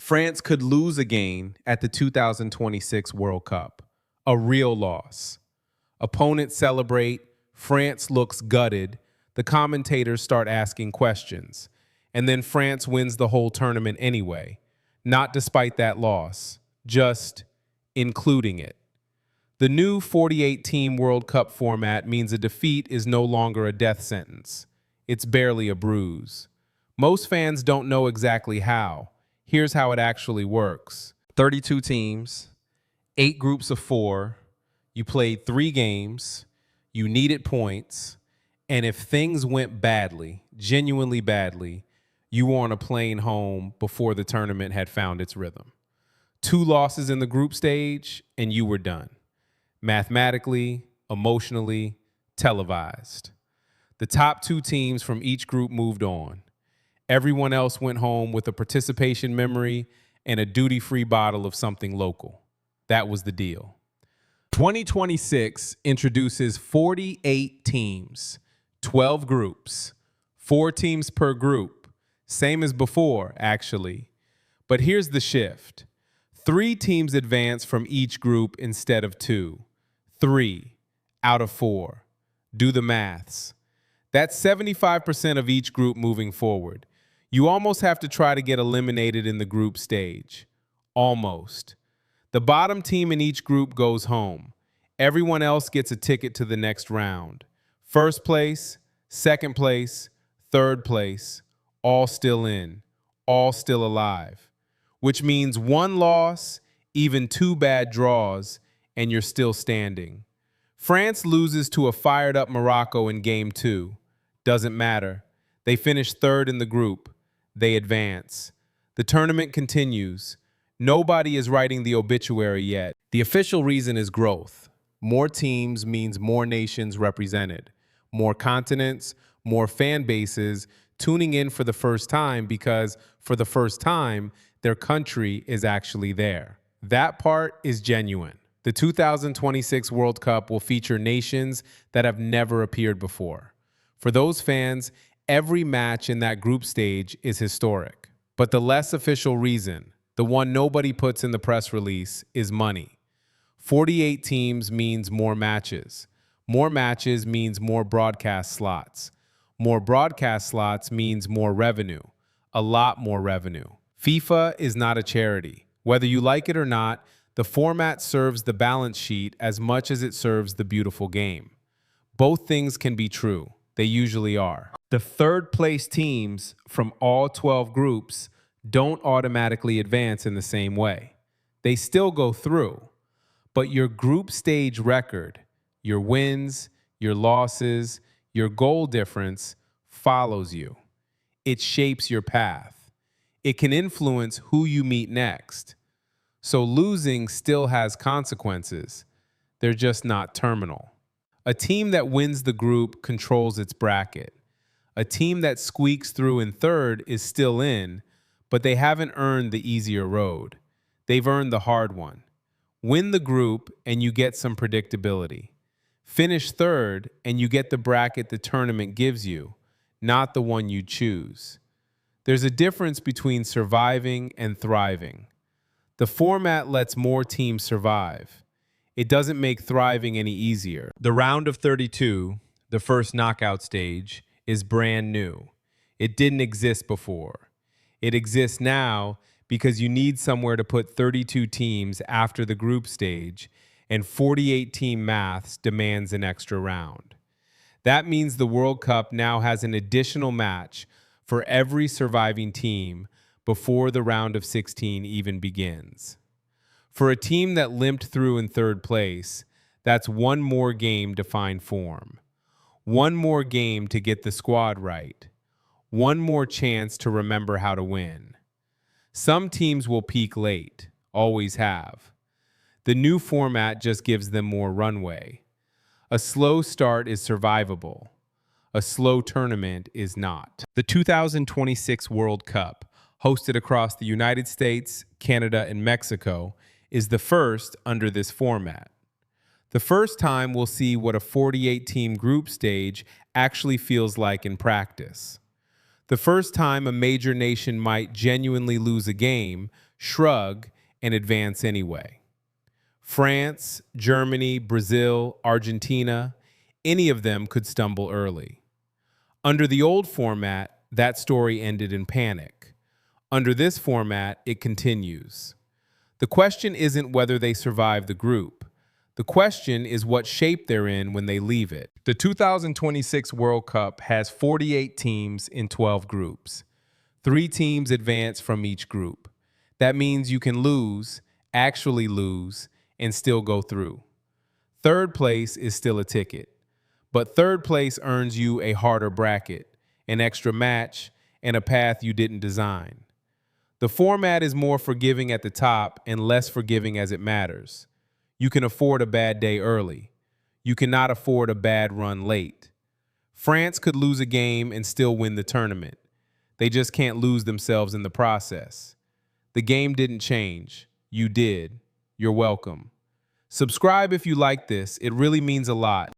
France could lose again at the 2026 World Cup. A real loss. Opponents celebrate, France looks gutted, the commentators start asking questions, and then France wins the whole tournament anyway, not despite that loss, just including it. The new 48-team World Cup format means a defeat is no longer a death sentence. It's barely a bruise. Most fans don't know exactly how. Here's how it actually works. 32 teams, 8 groups of 4. You played 3 games. You needed points. And if things went badly, genuinely badly, you were on a plane home before the tournament had found its rhythm. 2 losses in the group stage, and you were done. Mathematically, emotionally, televised. The top 2 teams from each group moved on. Everyone else went home with a participation memory and a duty-free bottle of something local. That was the deal. 2026 introduces 48 teams, 12 groups, 4 teams per group. Same as before, actually. But here's the shift. 3 teams advance from each group instead of 2. 3 out of 4. Do the maths. That's 75% of each group moving forward. You almost have to try to get eliminated in the group stage. Almost. The bottom team in each group goes home. Everyone else gets a ticket to the next round. First place, second place, third place, all still in, all still alive. Which means 1 loss, even 2 bad draws, and you're still standing. France loses to a fired-up Morocco in Game 2. Doesn't matter. They finish 3rd in the group. They advance. The tournament continues. Nobody is writing the obituary yet. The official reason is growth. More teams means more nations represented. More continents, more fan bases tuning in for the first time because, for the first time, their country is actually there. That part is genuine. The 2026 World Cup will feature nations that have never appeared before. For those fans, every match in that group stage is historic. But the less official reason, the one nobody puts in the press release, is money. 48 teams means more matches. More matches means more broadcast slots. More broadcast slots means more revenue. A lot more revenue. FIFA is not a charity. Whether you like it or not, the format serves the balance sheet as much as it serves the beautiful game. Both things can be true. They usually are. The third place teams from all 12 groups don't automatically advance in the same way. They still go through, but your group stage record, your wins, your losses, your goal difference follows you. It shapes your path. It can influence who you meet next. So losing still has consequences. They're just not terminal. A team that wins the group controls its bracket. A team that squeaks through in 3rd is still in, but they haven't earned the easier road. They've earned the hard one. Win the group and you get some predictability. Finish 3rd and you get the bracket the tournament gives you, not the one you choose. There's a difference between surviving and thriving. The format lets more teams survive. It doesn't make thriving any easier. The round of 32, the first knockout stage, is brand new. It didn't exist before. It exists now because you need somewhere to put 32 teams after the group stage, and 48-team maths demands an extra round. That means the World Cup now has an additional match for every surviving team before the round of 16 even begins. For a team that limped through in 3rd place, that's 1 more game to find form. 1 more game to get the squad right. 1 more chance to remember how to win. Some teams will peak late, always have. The new format just gives them more runway. A slow start is survivable. A slow tournament is not. The 2026 World Cup, hosted across the United States, Canada, and Mexico, is the first under this format. The first time we'll see what a 48-team group stage actually feels like in practice. The first time a major nation might genuinely lose a game, shrug, and advance anyway. France, Germany, Brazil, Argentina, any of them could stumble early. Under the old format, that story ended in panic. Under this format, it continues. The question isn't whether they survive the group. The question is what shape they're in when they leave it. The 2026 World Cup has 48 teams in 12 groups. 3 teams advance from each group. That means you can lose, actually lose, and still go through. Third place is still a ticket, but third place earns you a harder bracket, an extra match, and a path you didn't design. The format is more forgiving at the top and less forgiving as it matters. You can afford a bad day early. You cannot afford a bad run late. France could lose a game and still win the tournament. They just can't lose themselves in the process. The game didn't change. You did. You're welcome. Subscribe if you like this. It really means a lot.